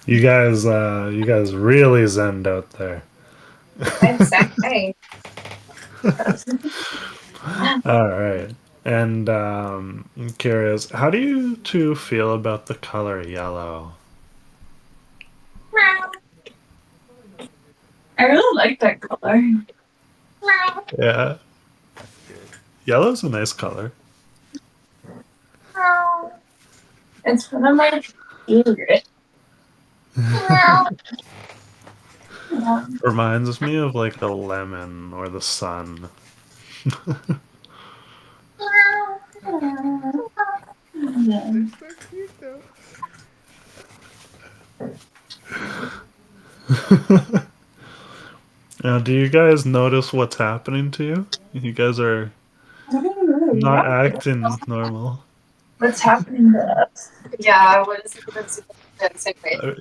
You guys really zened out there. I'd say. All right. And I'm curious, how do you two feel about the color yellow? I really like that color. Yeah, That's good. yellow's a nice color. It's one of my favorite. Reminds me of like the lemon or the sun. They're so cute though. Now, do you guys notice what's happening to you? You guys are not acting normal. What's happening to us? Yeah, what is it? Uh,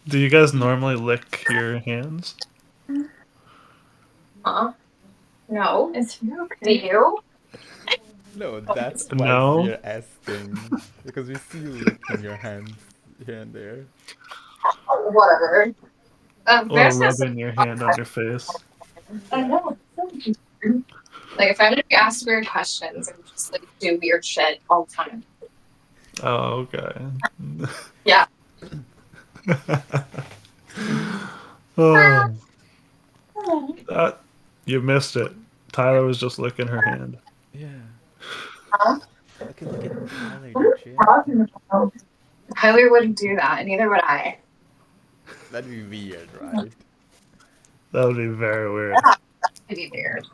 Do you guys normally lick your hands? Huh? No. Is you okay? Do you? No, that's why No? we're asking. Because we see you licking your hands here and there. Whatever. Or There's just rubbing your hand on your face? I know. Like if I'm gonna be asked weird questions, I'm just like do weird shit all the time. Oh, okay. Yeah. Oh, that, you missed it. Tyler was just licking her hand. Yeah. Huh? Look at Tyler, Ditria. Tyler wouldn't do that, and neither would I. That'd be weird, right? That would be very weird. It'd be weird.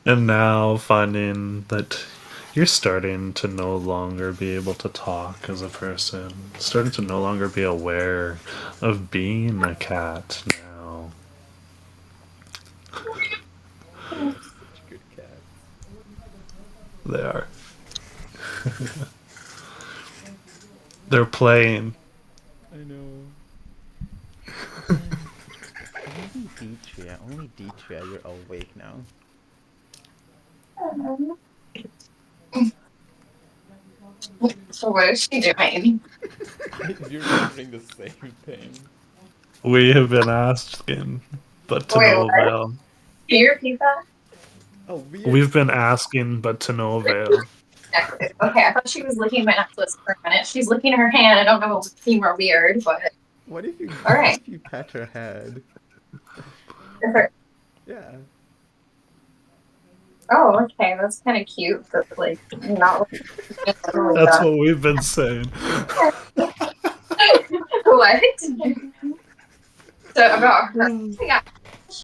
And now finding that you're starting to no longer be able to talk as a person, starting to no longer be aware of being a cat now. Such good cats. They are. They're playing. I know. Only Ditria, you're awake now. So what is she doing? You're wondering the same thing. We have been asking, but to Wait, no what? avail. Can you repeat that? Oh, weird. We've been asking, but to no avail. Necklace. Okay, I thought she was licking my necklace for a minute. She's licking her hand. I don't know if it seemed more weird, but What if you all right. pat her head? Yeah. Oh, okay, that's kind of cute, but like not. That's what we've been saying. What? So about her. Yeah,